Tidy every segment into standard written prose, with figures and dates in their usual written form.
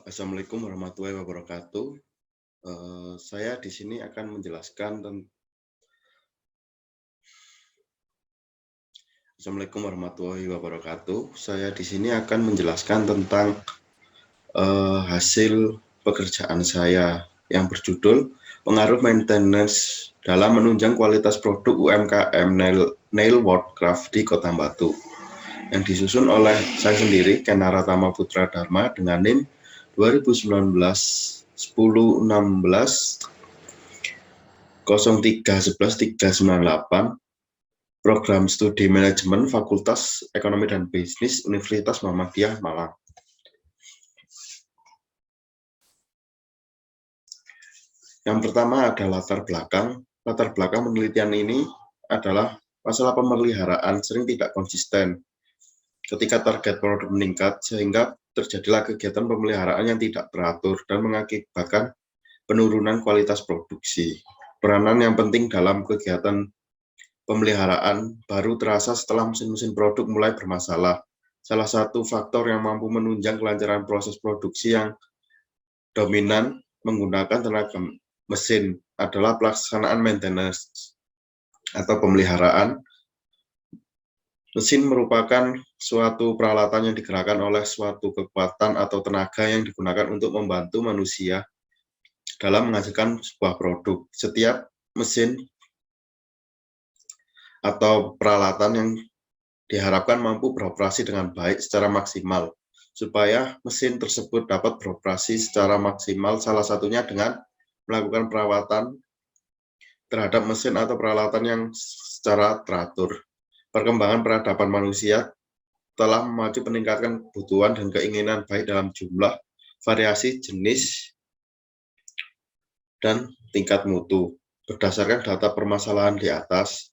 Assalamualaikum warahmatullahi wabarakatuh. Saya di sini akan menjelaskan Assalamualaikum warahmatullahi wabarakatuh. Saya di sini akan menjelaskan tentang hasil pekerjaan saya yang berjudul pengaruh maintenance dalam menunjang kualitas produk UMKM Nail Woodcraft di Kota Batu, yang disusun oleh saya sendiri, Kenara Tama Putra Dharma, dengan NIM 2019 1016 0311 398, Program Studi Manajemen Fakultas Ekonomi dan Bisnis Universitas Muhammadiyah Malang. Yang pertama ada latar belakang. Latar belakang penelitian ini adalah masalah pemeliharaan sering tidak konsisten ketika target produk meningkat, sehingga terjadilah kegiatan pemeliharaan yang tidak teratur dan mengakibatkan penurunan kualitas produksi. Peranan yang penting dalam kegiatan pemeliharaan baru terasa setelah mesin-mesin produk mulai bermasalah. Salah satu faktor yang mampu menunjang kelancaran proses produksi yang dominan menggunakan tenaga mesin adalah pelaksanaan maintenance atau pemeliharaan. Mesin merupakan suatu peralatan yang digerakkan oleh suatu kekuatan atau tenaga yang digunakan untuk membantu manusia dalam menghasilkan sebuah produk. Setiap mesin atau peralatan yang diharapkan mampu beroperasi dengan baik secara maksimal. Supaya mesin tersebut dapat beroperasi secara maksimal, salah satunya dengan melakukan perawatan terhadap mesin atau peralatan yang secara teratur. Perkembangan peradaban manusia telah memacu peningkatan kebutuhan dan keinginan baik dalam jumlah, variasi, jenis, dan tingkat mutu. Berdasarkan data permasalahan di atas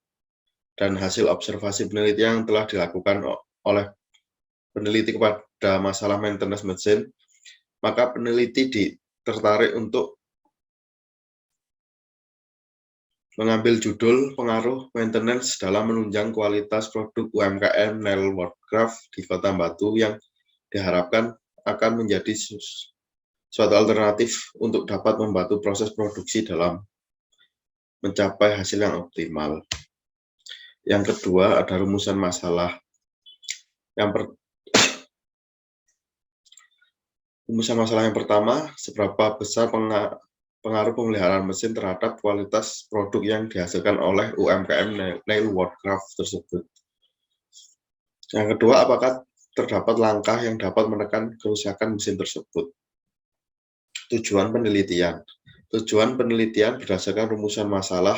dan hasil observasi penelitian yang telah dilakukan oleh peneliti kepada masalah maintenance mesin, maka peneliti tertarik untuk mengambil judul pengaruh maintenance dalam menunjang kualitas produk UMKM Nail Woodcraft di Kota Batu, yang diharapkan akan menjadi suatu alternatif untuk dapat membantu proses produksi dalam mencapai hasil yang optimal. Yang kedua ada rumusan masalah. Rumusan masalah yang pertama, seberapa besar pengaruh pemeliharaan mesin terhadap kualitas produk yang dihasilkan oleh UMKM Nail Woodcraft tersebut. Yang kedua, apakah terdapat langkah yang dapat menekan kerusakan mesin tersebut? Tujuan penelitian. Tujuan penelitian berdasarkan rumusan masalah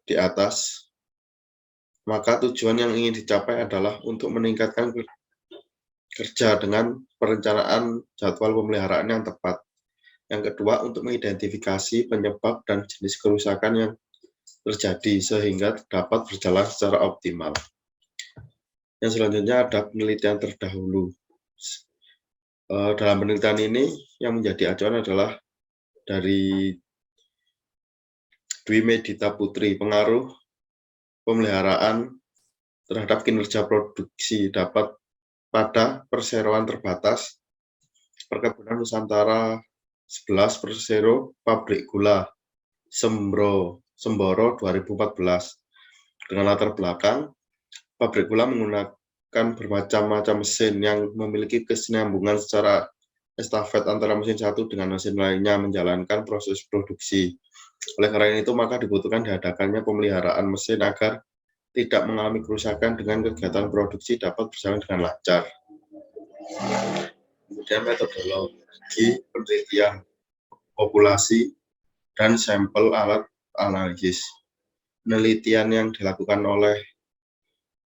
di atas, maka tujuan yang ingin dicapai adalah untuk meningkatkan kerja dengan perencanaan jadwal pemeliharaan yang tepat. Yang kedua, untuk mengidentifikasi penyebab dan jenis kerusakan yang terjadi sehingga dapat berjalan secara optimal. Yang selanjutnya ada penelitian terdahulu. Dalam penelitian ini yang menjadi acuan adalah dari Dwi Medita Putri, pengaruh pemeliharaan terhadap kinerja produksi dapat pada perseroan terbatas Perkebunan Nusantara 11 Persero Pabrik Gula Semboro 2014. Dengan latar belakang, pabrik gula menggunakan bermacam-macam mesin yang memiliki kesinambungan secara estafet antara mesin satu dengan mesin lainnya menjalankan proses produksi. Oleh karena itu, maka dibutuhkan diadakannya pemeliharaan mesin agar tidak mengalami kerusakan dengan kegiatan produksi dapat berjalan dengan lancar. Kemudian metodologi penelitian populasi dan sampel alat analisis. Penelitian yang dilakukan oleh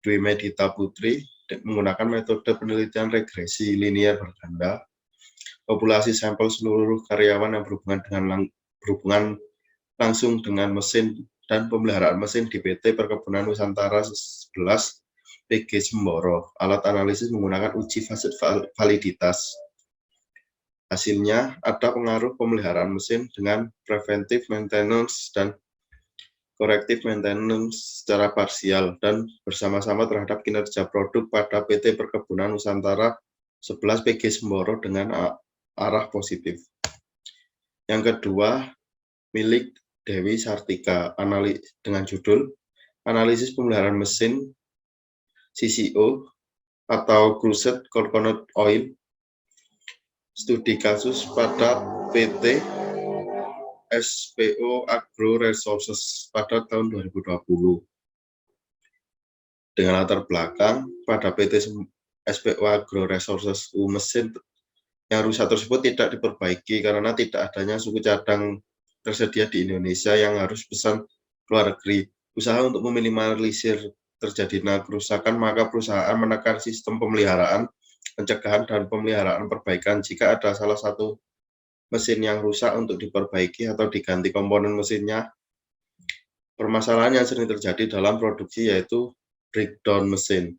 Dwi Medita Putri menggunakan metode penelitian regresi linear berganda. Populasi sampel seluruh karyawan yang berhubungan langsung dengan mesin dan pemeliharaan mesin di PT Perkebunan Nusantara 11 PG Semboro. Alat analisis menggunakan uji fase validitas. Hasilnya ada pengaruh pemeliharaan mesin dengan preventive maintenance dan corrective maintenance secara parsial dan bersama-sama terhadap kinerja produk pada PT Perkebunan Nusantara 11 PG Semboro dengan arah positif. Yang kedua, milik Dewi Sartika dengan judul Analisis Pemeliharaan Mesin CCO atau Cruised Coconut Oil, studi kasus pada PT SPO Agro Resources pada tahun 2020. Dengan latar belakang, pada PT SPO Agro Resources mesin yang rusak tersebut tidak diperbaiki karena tidak adanya suku cadang tersedia di Indonesia yang harus pesan luar negeri. Usaha untuk meminimalisir terjadinya kerusakan, maka perusahaan menekan sistem pemeliharaan, pencegahan, dan pemeliharaan perbaikan jika ada salah satu mesin yang rusak untuk diperbaiki atau diganti komponen mesinnya. Permasalahan yang sering terjadi dalam produksi yaitu breakdown mesin.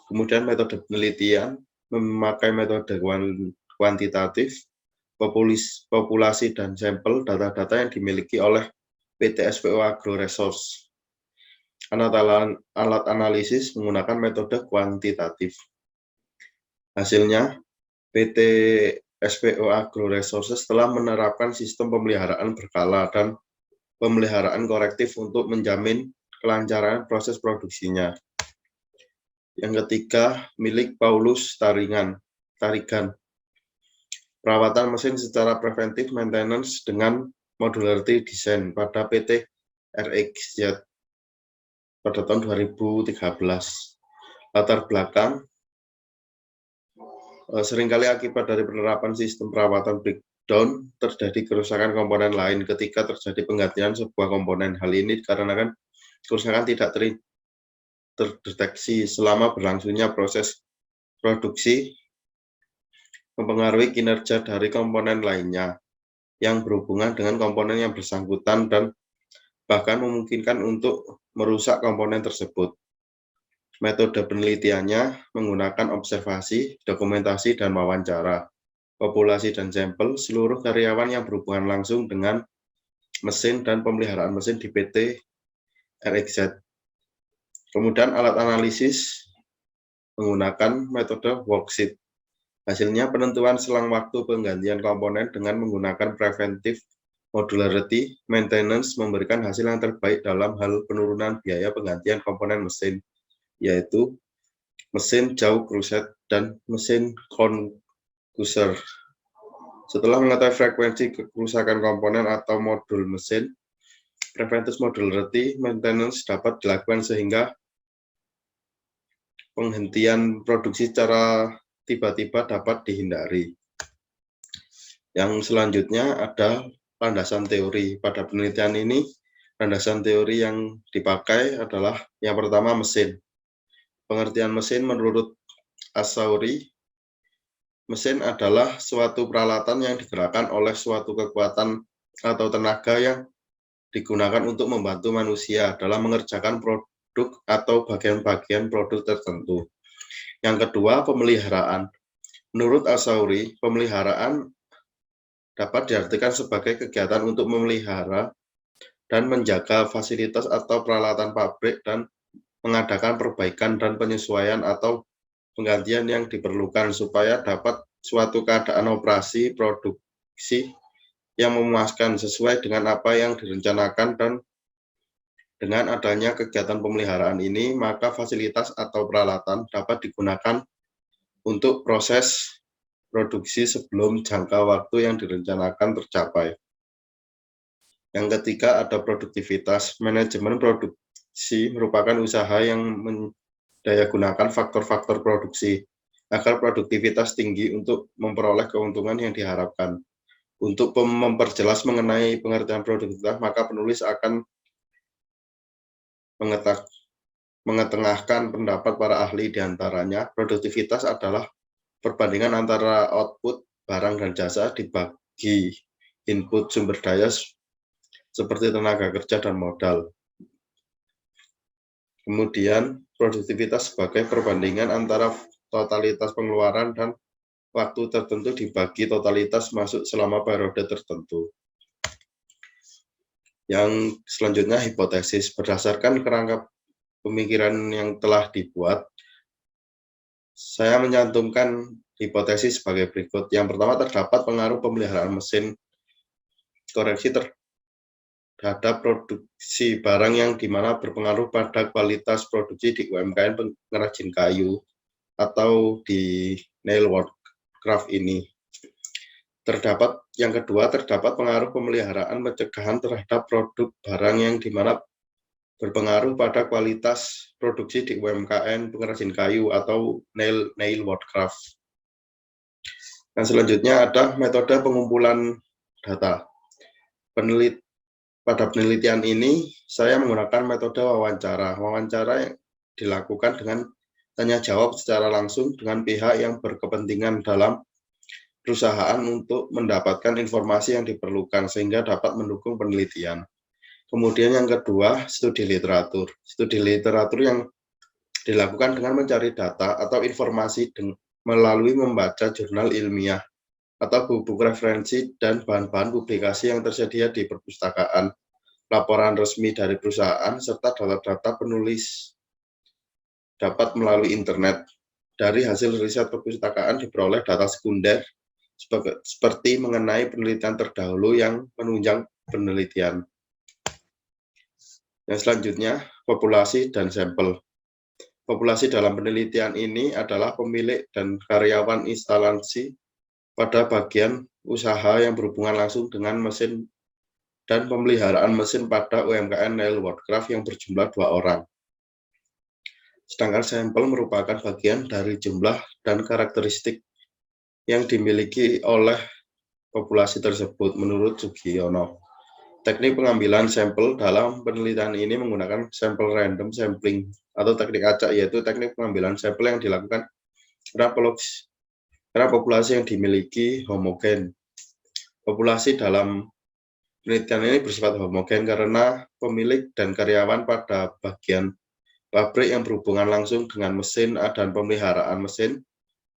Kemudian metode penelitian memakai metode kuantitatif, populasi dan sampel data-data yang dimiliki oleh PT SPO Agro Resource. Alat analisis menggunakan metode kuantitatif. Hasilnya, PT SPO Agro Resources telah menerapkan sistem pemeliharaan berkala dan pemeliharaan korektif untuk menjamin kelancaran proses produksinya. Yang ketiga, milik Paulus Tarigan. Perawatan mesin secara preventif maintenance dengan modularity design pada PT RXZ pada tahun 2013. Latar belakang, seringkali akibat dari penerapan sistem perawatan breakdown terjadi kerusakan komponen lain ketika terjadi penggantian sebuah komponen. Hal ini dikarenakan kerusakan tidak terdeteksi selama berlangsungnya proses produksi, mempengaruhi kinerja dari komponen lainnya yang berhubungan dengan komponen yang bersangkutan dan bahkan memungkinkan untuk merusak komponen tersebut. Metode penelitiannya menggunakan observasi, dokumentasi, dan wawancara, populasi dan sampel seluruh karyawan yang berhubungan langsung dengan mesin dan pemeliharaan mesin di PT RXZ. Kemudian alat analisis menggunakan metode worksheet. Hasilnya penentuan selang waktu penggantian komponen dengan menggunakan preventive modularity maintenance memberikan hasil yang terbaik dalam hal penurunan biaya penggantian komponen mesin, yaitu mesin jauh cruised dan mesin condenser. Setelah mengetahui frekuensi kerusakan komponen atau modul mesin, preventive modularity maintenance dapat dilakukan sehingga penghentian produksi secara tiba-tiba dapat dihindari. Yang selanjutnya ada landasan teori. Pada penelitian ini, landasan teori yang dipakai adalah yang pertama mesin. Pengertian mesin menurut Asauri, mesin adalah suatu peralatan yang digerakkan oleh suatu kekuatan atau tenaga yang digunakan untuk membantu manusia dalam mengerjakan produk atau bagian-bagian produk tertentu. Yang kedua, pemeliharaan. Menurut Asauri, pemeliharaan dapat diartikan sebagai kegiatan untuk memelihara dan menjaga fasilitas atau peralatan pabrik dan mengadakan perbaikan dan penyesuaian atau penggantian yang diperlukan supaya dapat suatu keadaan operasi produksi yang memuaskan sesuai dengan apa yang direncanakan. Dan dengan adanya kegiatan pemeliharaan ini, maka fasilitas atau peralatan dapat digunakan untuk proses produksi sebelum jangka waktu yang direncanakan tercapai. Yang ketiga ada produktivitas. Manajemen produksi merupakan usaha yang mendayagunakan faktor-faktor produksi agar produktivitas tinggi untuk memperoleh keuntungan yang diharapkan. Untuk memperjelas mengenai pengertian produktivitas, maka penulis akan mengetengahkan pendapat para ahli, diantaranya produktivitas adalah perbandingan antara output barang dan jasa dibagi input sumber daya seperti tenaga kerja dan modal. Kemudian produktivitas sebagai perbandingan antara totalitas pengeluaran dan waktu tertentu dibagi totalitas masuk selama periode tertentu. Yang selanjutnya hipotesis. Berdasarkan kerangka pemikiran yang telah dibuat, Saya mencantumkan hipotesis sebagai berikut. Yang pertama, terdapat pengaruh pemeliharaan mesin koreksi terhadap produksi barang yang dimana berpengaruh pada kualitas produksi di UMKM pengrajin kayu atau di nail workcraft ini. Yang kedua, terdapat pengaruh pemeliharaan pencegahan terhadap produk barang yang dimana berpengaruh pada kualitas produksi di UMKM pengrajin kayu atau nail workcraft. Yang selanjutnya ada metode pengumpulan data. Pada penelitian ini, saya menggunakan metode wawancara. Wawancara yang dilakukan dengan tanya jawab secara langsung dengan pihak yang berkepentingan dalam perusahaan untuk mendapatkan informasi yang diperlukan sehingga dapat mendukung penelitian. Kemudian yang kedua, studi literatur. Studi literatur yang dilakukan dengan mencari data atau informasi melalui membaca jurnal ilmiah atau buku referensi dan bahan-bahan publikasi yang tersedia di perpustakaan, laporan resmi dari perusahaan, serta data-data penulis dapat melalui internet. Dari hasil riset perpustakaan diperoleh data sekunder seperti mengenai penelitian terdahulu yang menunjang penelitian. Yang selanjutnya, populasi dan sampel. Populasi dalam penelitian ini adalah pemilik dan karyawan instalasi pada bagian usaha yang berhubungan langsung dengan mesin dan pemeliharaan mesin pada UMKM nail workcraft yang berjumlah 2 orang. Sedangkan sampel merupakan bagian dari jumlah dan karakteristik yang dimiliki oleh populasi tersebut menurut Sugiono. Teknik pengambilan sampel dalam penelitian ini menggunakan sampel random sampling atau teknik acak, yaitu teknik pengambilan sampel yang dilakukan karena populasi yang dimiliki homogen. Populasi dalam penelitian ini bersifat homogen karena pemilik dan karyawan pada bagian pabrik yang berhubungan langsung dengan mesin dan pemeliharaan mesin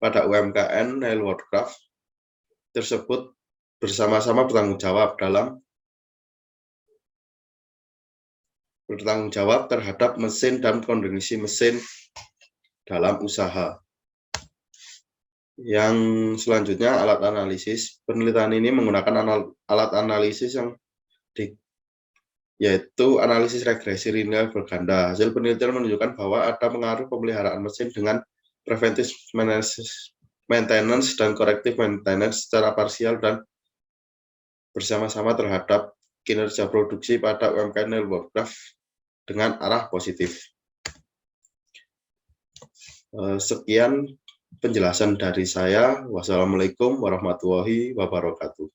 pada UMKM nail workcraft tersebut bersama-sama bertanggung jawab terhadap mesin dan kondisi mesin dalam usaha. Yang selanjutnya, alat analisis. Penelitian ini menggunakan alat analisis yaitu analisis regresi linear berganda. Hasil penelitian menunjukkan bahwa ada pengaruh pemeliharaan mesin dengan preventive maintenance dan corrective maintenance secara parsial dan bersama-sama terhadap kinerja produksi pada UMKM nail workcraft dengan arah positif. Sekian penjelasan dari saya. Wassalamualaikum warahmatullahi wabarakatuh.